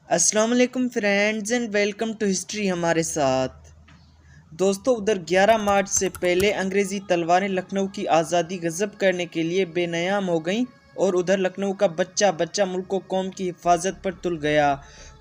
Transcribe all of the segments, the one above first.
السلام علیکم friends and welcome to history ہمارے ساتھ دوستو ادھر 11 مارچ سے پہلے انگریزی تلواریں لکھنؤ کی آزادی غصب کرنے کے لیے بے نیام ہو گئیں اور ادھر لکھنؤ کا بچہ بچہ ملک و قوم کی حفاظت پر تل گیا۔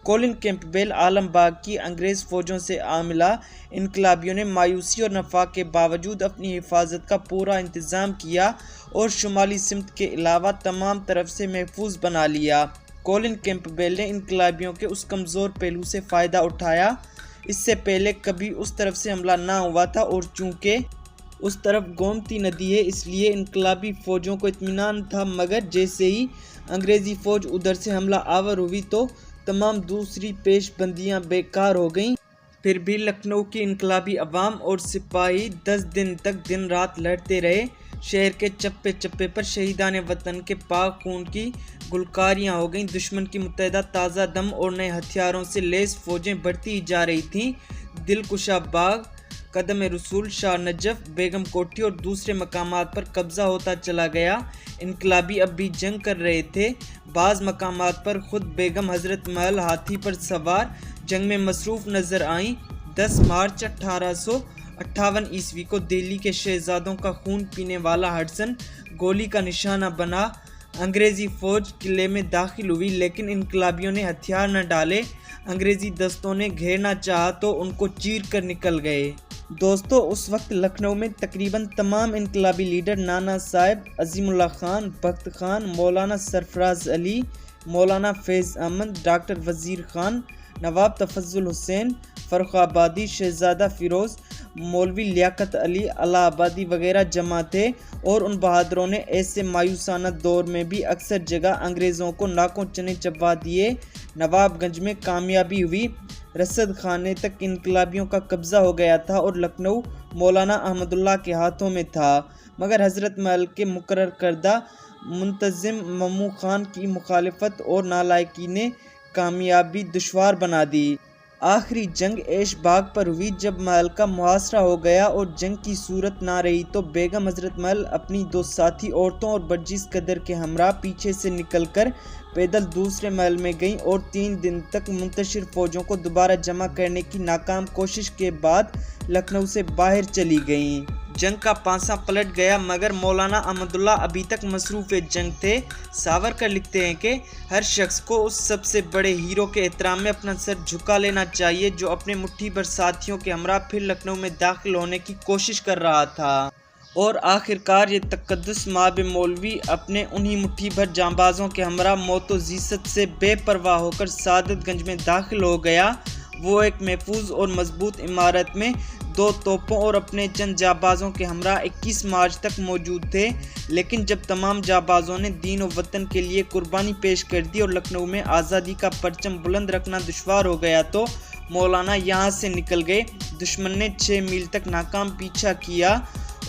کولن کیمپبیل عالم باغ کی انگریز فوجوں سے عاملہ انقلابیوں نے مایوسی اور نفاق کے باوجود اپنی حفاظت کا پورا انتظام کیا اور شمالی سمت کے علاوہ تمام طرف سے محفوظ بنا لیا۔ کولن کیمپبیل نے انقلابیوں کے اس کمزور پہلو سے فائدہ اٹھایا۔ اس سے پہلے کبھی اس طرف سے حملہ نہ ہوا تھا اور چونکہ اس طرف گومتی ندی ہے اس لیے انقلابی فوجوں کو اطمینان تھا، مگر جیسے ہی انگریزی فوج ادھر سے حملہ آور ہوئی تو تمام دوسری پیش بندیاں بیکار ہو گئیں۔ پھر بھی لکھنؤ کی انقلابی عوام اور سپاہی 10 دن تک دن رات لڑتے رہے۔ شہر کے چپے چپے پر شہیدان وطن کے پاک خون کی گلکاریاں ہو گئیں۔ دشمن کی متحدہ تازہ دم اور نئے ہتھیاروں سے لیس فوجیں بڑھتی جا رہی تھیں۔ دلکشا باغ، قدم رسول، شاہ نجف، بیگم کوٹھی اور دوسرے مقامات پر قبضہ ہوتا چلا گیا۔ انقلابی اب بھی جنگ کر رہے تھے۔ بعض مقامات پر خود بیگم حضرت محل ہاتھی پر سوار جنگ میں مصروف نظر آئیں۔ 10 مارچ 1858 عیسوی کو دہلی کے شہزادوں کا خون پینے والا ہڈسن گولی کا نشانہ بنا۔ انگریزی فوج قلعے میں داخل ہوئی لیکن انقلابیوں نے ہتھیار نہ ڈالے۔ انگریزی دستوں نے گھیرنا چاہا تو ان کو چیر کر نکل گئے۔ دوستو اس وقت لکھنؤ میں تقریباً تمام انقلابی لیڈر نانا صاحب، عظیم اللہ خان، بخت خان، مولانا سرفراز علی، مولانا فیض احمد، ڈاکٹر وزیر خان، نواب تفضل حسین، فرخ آبادی، شہزادہ فیروز، مولوی لیاقت علی الہ آبادی وغیرہ جمع تھے اور ان بہادروں نے ایسے مایوسانہ دور میں بھی اکثر جگہ انگریزوں کو ناکوں چنے چبا دیے۔ نواب گنج میں کامیابی ہوئی۔ رسد خانے تک انقلابیوں کا قبضہ ہو گیا تھا اور لکھنؤ مولانا احمد اللہ کے ہاتھوں میں تھا، مگر حضرت محل کے مقرر کردہ منتظم ممو خان کی مخالفت اور نالائکی نے کامیابی دشوار بنا دی۔ آخری جنگ ایش باغ پر ہوئی۔ جب محل کا محاصرہ ہو گیا اور جنگ کی صورت نہ رہی تو بیگم حضرت محل اپنی 2 ساتھی عورتوں اور برجس قدر کے ہمراہ پیچھے سے نکل کر پیدل دوسرے محل میں گئیں اور 3 دن تک منتشر فوجوں کو دوبارہ جمع کرنے کی ناکام کوشش کے بعد لکھنؤ سے باہر چلی گئیں۔ جنگ کا پانسا پلٹ گیا مگر مولانا احمد اللہ ابھی تک مصروف جنگ تھے۔ ساورکر لکھتے ہیں کہ ہر شخص کو اس سب سے بڑے ہیرو کے احترام میں اپنا سر جھکا لینا چاہیے جو اپنے مٹھی بھر ساتھیوں کے ہمراہ پھر لکھنؤ میں داخل ہونے کی کوشش کر رہا تھا، اور آخرکار یہ تقدس مآب مولوی اپنے انہی مٹھی بھر جانبازوں کے ہمراہ موت و زیست سے بے پرواہ ہو کر سعادت گنج میں داخل ہو گیا۔ وہ ایک محفوظ اور مضبوط عمارت میں 2 توپوں اور اپنے چند جانبازوں کے ہمراہ 21 مارچ تک موجود تھے، لیکن جب تمام جانبازوں نے دین و وطن کے لیے قربانی پیش کر دی اور لکھنؤ میں آزادی کا پرچم بلند رکھنا دشوار ہو گیا تو مولانا یہاں سے نکل گئے۔ دشمن نے 6 میل تک ناکام پیچھا کیا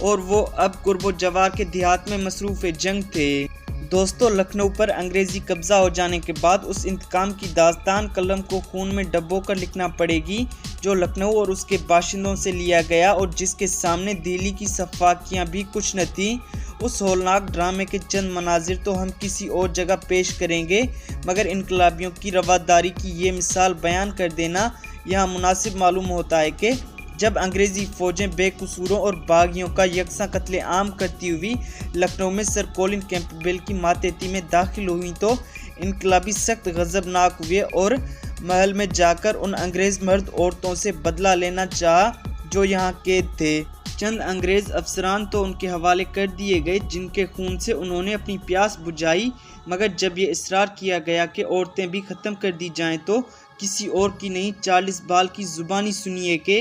اور وہ اب قرب و جوار کے دیہات میں مصروف جنگ تھے۔ دوستو لکھنؤ پر انگریزی قبضہ ہو جانے کے بعد اس انتقام کی داستان قلم کو خون میں ڈبو کر لکھنا پڑے گی جو لکھنؤ اور اس کے باشندوں سے لیا گیا اور جس کے سامنے دہلی کی سفاکیاں بھی کچھ نہ تھیں۔ اس ہولناک ڈرامے کے چند مناظر تو ہم کسی اور جگہ پیش کریں گے، مگر انقلابیوں کی رواداری کی یہ مثال بیان کر دینا یہاں مناسب معلوم ہوتا ہے کہ جب انگریزی فوجیں بے قصوروں اور باغیوں کا یکساں قتل عام کرتی ہوئی لکھنؤ میں سر کولن کیمپبیل کی ماتحتی میں داخل ہوئیں تو انقلابی سخت غضبناک ہوئے اور محل میں جا کر ان انگریز مرد عورتوں سے بدلہ لینا چاہا جو یہاں قید تھے۔ چند انگریز افسران تو ان کے حوالے کر دیے گئے جن کے خون سے انہوں نے اپنی پیاس بجھائی، مگر جب یہ اصرار کیا گیا کہ عورتیں بھی ختم کر دی جائیں تو کسی اور کی نہیں 40 بال کی زبانی سنیے کہ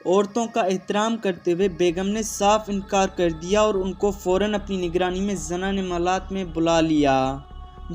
عورتوں کا احترام کرتے ہوئے بیگم نے صاف انکار کر دیا اور ان کو فوراً اپنی نگرانی میں زنانِ مالات میں بلا لیا۔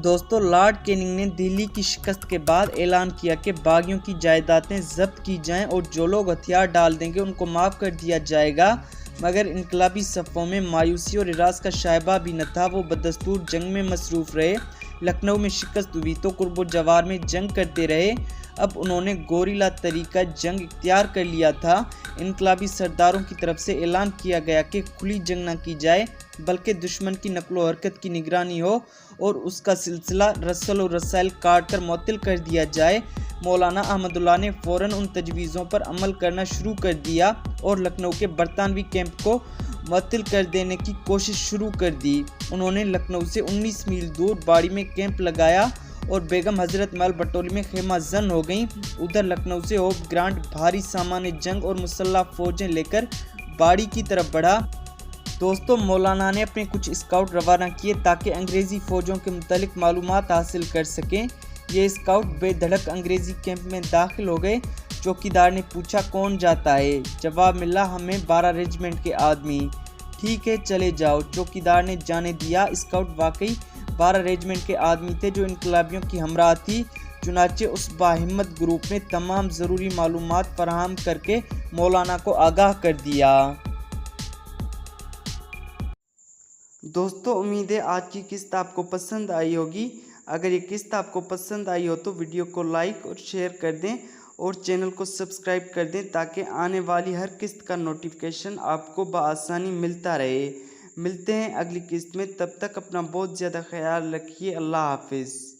دوستو لارڈ کیننگ نے دہلی کی شکست کے بعد اعلان کیا کہ باغیوں کی جائیدادیں ضبط کی جائیں اور جو لوگ ہتھیار ڈال دیں گے ان کو معاف کر دیا جائے گا، مگر انقلابی صفوں میں مایوسی اور اراض کا شائبہ بھی نہ تھا۔ وہ بدستور جنگ میں مصروف رہے۔ لکھنؤ میں شکست ہوئی تو قرب و جوار میں جنگ کرتے رہے۔ اب انہوں نے گوریلا طریقہ جنگ اختیار کر لیا تھا۔ انقلابی سرداروں کی طرف سے اعلان کیا گیا کہ کھلی جنگ نہ کی جائے بلکہ دشمن کی نقل و حرکت کی نگرانی ہو اور اس کا سلسلہ رسل و رسائل کاٹ کر معطل کر دیا جائے۔ مولانا احمد اللہ نے فوراً ان تجویزوں پر عمل کرنا شروع کر دیا اور لکھنؤ کے برطانوی کیمپ کو معطل کر دینے کی کوشش شروع کر دی۔ انہوں نے لکھنؤ سے 19 میل دور باڑی میں کیمپ لگایا اور بیگم حضرت محل بٹولی میں خیمہ زن ہو گئیں۔ ادھر لکھنؤ سے ہوپ گرانٹ بھاری سامان جنگ اور مسلح فوجیں لے کر باڑی کی طرف بڑھا۔ دوستوں، مولانا نے اپنے کچھ اسکاؤٹ روانہ کیے تاکہ انگریزی فوجوں کے متعلق معلومات حاصل کر سکیں۔ یہ اسکاؤٹ بے دھڑک انگریزی کیمپ میں داخل ہو گئے۔ چوکیدار نے پوچھا کون جاتا ہے؟ جواب ملا ہمیں 12 ریجمنٹ کے آدمی۔ ٹھیک ہے چلے جاؤ، چوکیدار نے جانے دیا۔ اسکاؤٹ واقعی 12 ریجمنٹ کے آدمی تھے جو انقلابیوں کی ہمراہ تھی۔ چنانچہ اس باہمت گروپ نے تمام ضروری معلومات فراہم کر کے مولانا کو آگاہ کر دیا۔ دوستو، امید ہے آج کی قسط آپ کو پسند آئی ہوگی۔ اگر یہ قسط آپ کو پسند آئی ہو تو ویڈیو کو لائک اور شیئر کر دیں اور چینل کو سبسکرائب کر دیں تاکہ آنے والی ہر قسط کا نوٹیفیکیشن آپ کو بآسانی ملتا رہے۔ ملتے ہیں اگلی قسط میں، تب تک اپنا بہت زیادہ خیال رکھیے۔ اللہ حافظ۔